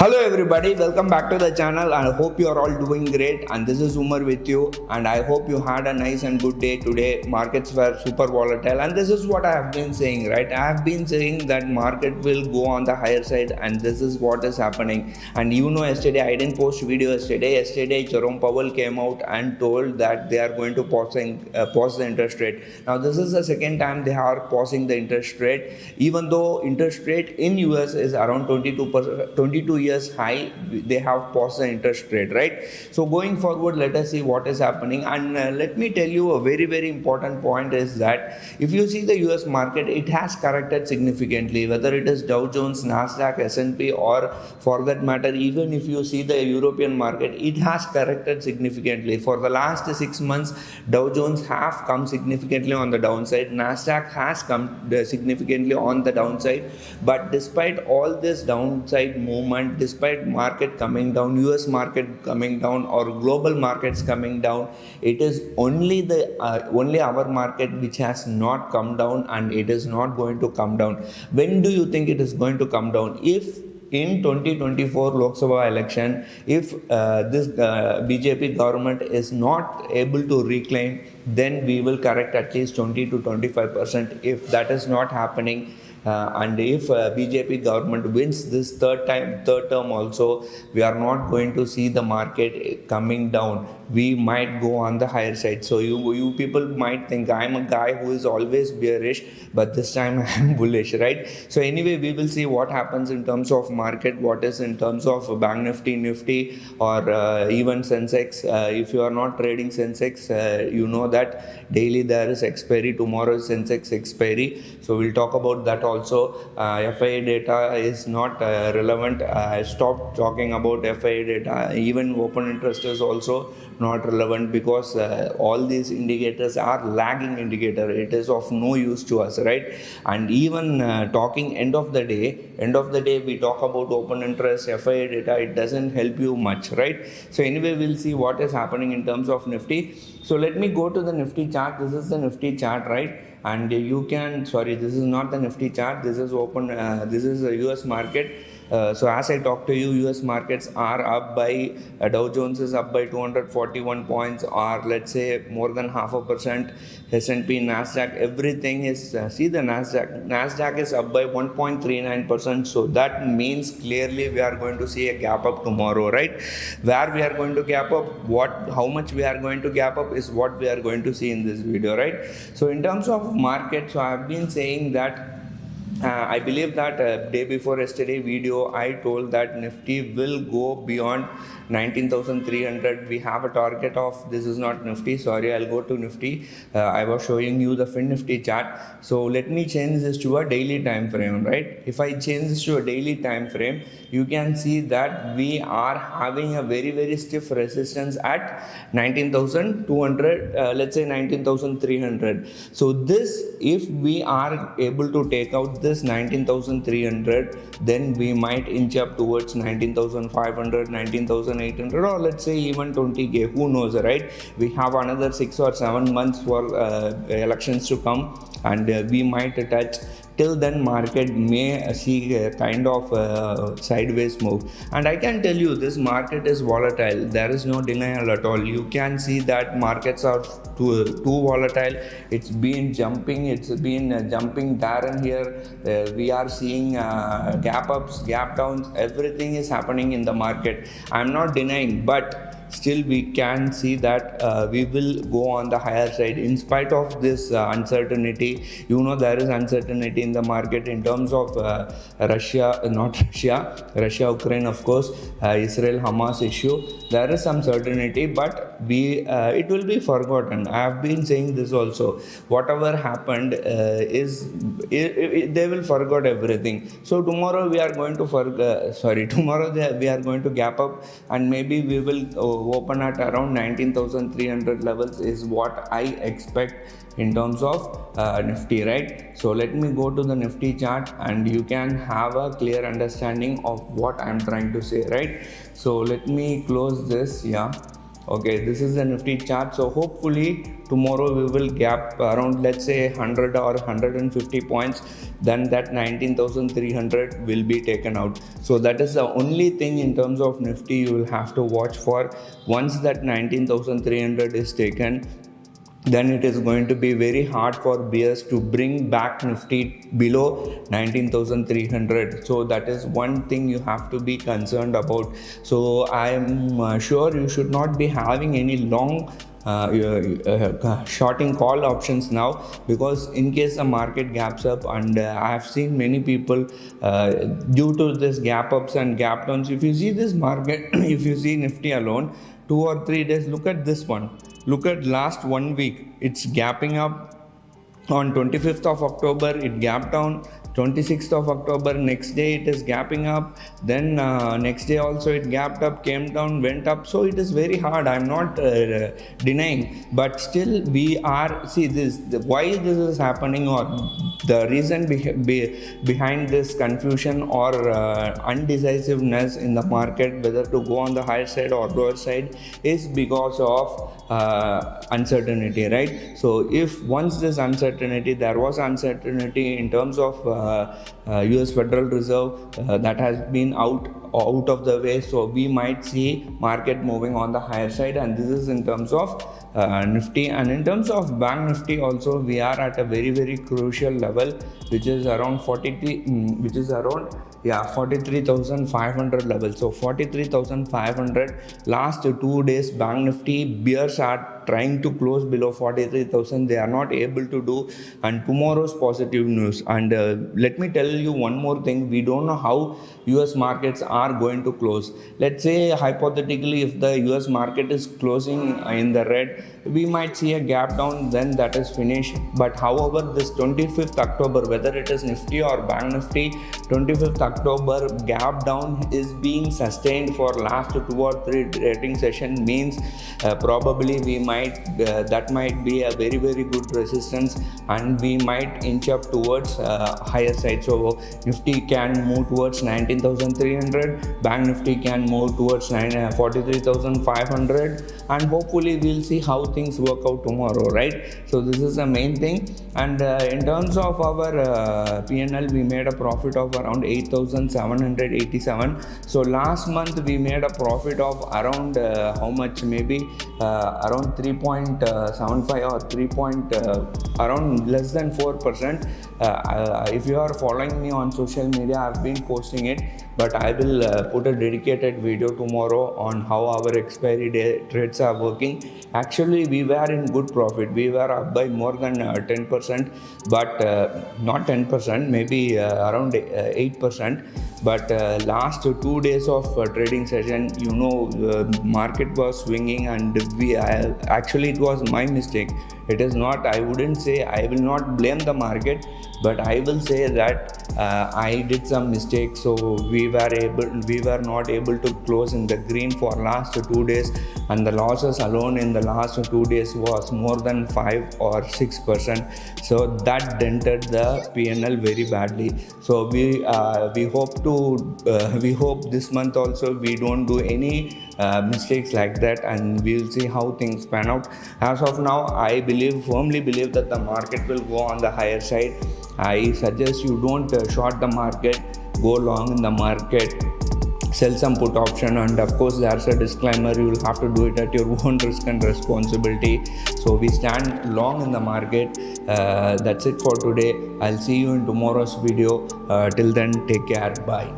Hello everybody, welcome back to the channel. I hope you are all doing great, and this is Umar with you, and I hope you had a nice and good day today. Markets were super volatile, and this is what I have been saying, right? I have been saying that market will go on the higher side, and this is what is happening. And yesterday I didn't post video yesterday Jerome Powell came out and told that they are going to pause the interest rate. Now this is the second time they are pausing the interest rate, even though interest rate in US is around 22 years high. They have paused the interest rate, right? So going forward, let us see what is happening. And let me tell you a very important point is that if you see the US market, it has corrected significantly, whether it is Dow Jones, Nasdaq, S&P, or for that matter, even if you see the European market, it has corrected significantly. For the last 6 months, Dow Jones have come significantly on the downside, Nasdaq has come significantly on the downside. But despite all this downside movement, despite market coming down, US market coming down, or global markets coming down, it is only our market which has not come down, and it is not going to come down. When do you think it is going to come down? If in 2024 Lok Sabha election, if this BJP government is not able to reclaim, then we will correct at least 20 to 25%. If that is not happening, and if BJP government wins this third term also, we are not going to see the market coming down. We might go on the higher side. So you people might think I am a guy who is always bearish, but this time I am bullish, right? So anyway, we will see what happens in terms of market, what is in terms of Banknifty, Nifty, or even Sensex. If you are not trading Sensex, you know that daily there is expiry. Tomorrow is Sensex expiry, so we'll talk about that also. FIA data is not relevant. I stopped talking about FIA data. Even open interest is also not relevant, because all these indicators are lagging indicator. It is of no use to us, right? And even talking end of the day we talk about open interest, FIA data, it doesn't help you much, right? So anyway, we'll see what is happening in terms of Nifty. So let me go to the Nifty chart. This is the Nifty chart, right? And you can, this is not the Nifty chart, this is open, this is the US market. So as I talk to you, US markets are up by, Dow Jones is up by 241 points, or let's say more than 0.5%. S&P, Nasdaq, everything is, see the Nasdaq is up by 1.39%. So that means clearly we are going to see a gap up tomorrow, right? Where we are going to gap up, how much we are going to gap up is what we are going to see in this video, right? So in terms of market, so I have been saying that I believe that day before yesterday video, I told that Nifty will go beyond 19,300. We have a target of, this is not Nifty, sorry, I'll go to Nifty. I was showing you the Nifty chart. So let me change this to a daily time frame, right? If I change this to a daily time frame, you can see that we are having a very stiff resistance at 19,200, let's say 19,300. So this, if we are able to take out this 19,300, then we might inch up towards 19,500, 19,800, or let's say even 20k, who knows, right? We have another 6 or 7 months for elections to come, and we might touch. Till then, market may see a kind of sideways move. And I can tell you, this market is volatile. There is no denial at all. You can see that markets are too volatile. It's been jumping there and here. We are seeing gap ups, gap downs. Everything is happening in the market. I'm not denying, but still we can see that we will go on the higher side in spite of this uncertainty. There is uncertainty in the market in terms of Russia, Ukraine, of course, Israel, Hamas issue. There is some certainty, but it will be forgotten. I have been saying this also. Whatever happened they will forget everything. So tomorrow we are going to we are going to gap up, and maybe we will open at around 19,300 levels is what I expect in terms of Nifty, right? So let me go to the Nifty chart, and you can have a clear understanding of what I'm trying to say, right? So let me close this, Okay, this is the Nifty chart. So hopefully tomorrow we will gap around, let's say, 100 or 150 points. Then that 19,300 will be taken out. So that is the only thing in terms of Nifty you will have to watch for. Once that 19,300 is taken, then it is going to be very hard for bears to bring back Nifty below 19,300. So that is one thing you have to be concerned about. So I am sure you should not be having any long shorting call options now, because in case the market gaps up, and I have seen many people due to this gap ups and gap downs, if you see this market if you see Nifty alone 2 or 3 days, look at this one. Look at last 1 week, it's gapping up. On 25th of October, it gapped down. 26th of October, next day it is gapping up. Then next day also it gapped up, came down, went up. So it is very hard. I'm not denying, but still we are, see this, why this is happening, or the reason behind this confusion or undecisiveness in the market, whether to go on the higher side or lower side, is because of uncertainty, right? So if once this uncertainty, there was uncertainty in terms of US Federal Reserve, that has been out of the way, so we might see market moving on the higher side. And this is in terms of Nifty. And in terms of Bank Nifty also, we are at a very very crucial level, which is around 43,500 level. So 43,500, last 2 days Bank Nifty bears are trying to close below 43,000. They are not able to do. And tomorrow's positive news. And let me tell you one more thing, we don't know how US markets are going to close. Let's say hypothetically, if the US market is closing in the red, we might see a gap down, then that is finished. But however, this 25th October, whether it is Nifty or Bank Nifty, 25th October gap down is being sustained for last 2 or 3 trading session, means probably we might that might be a very very good resistance, and we might inch up towards higher side. So Nifty can move towards 19,300, Bank Nifty can move towards 43,500, and hopefully we'll see how things work out tomorrow, right? So this is the main thing. And in terms of our P&L, we made a profit of around 8,787. So last month we made a profit of around how much, maybe around 3.75 or 3 around less than 4%. If you are following me on social media, I've been posting it, but I will put a dedicated video tomorrow on how our expiry day trades are working. Actually, we were in good profit. We were up by more than 10%, but not 10%, maybe around 8%. But last 2 days of trading session, market was swinging, and actually it was my mistake. It is not, I wouldn't say, I will not blame the market, but I will say that I did some mistakes. So we were not able to close in the green for last 2 days, and the losses alone in the last 2 days was more than 5 or 6%. So that dented the P&L very badly. So we hope this month also we don't do any mistakes like that, and we'll see how things pan out. As of now, I firmly believe that the market will go on the higher side. I suggest you don't short the market, go long in the market, sell some put option, and of course there's a disclaimer, you will have to do it at your own risk and responsibility. So we stand long in the market. That's it for today. I'll see you in tomorrow's video. Till then, take care. Bye.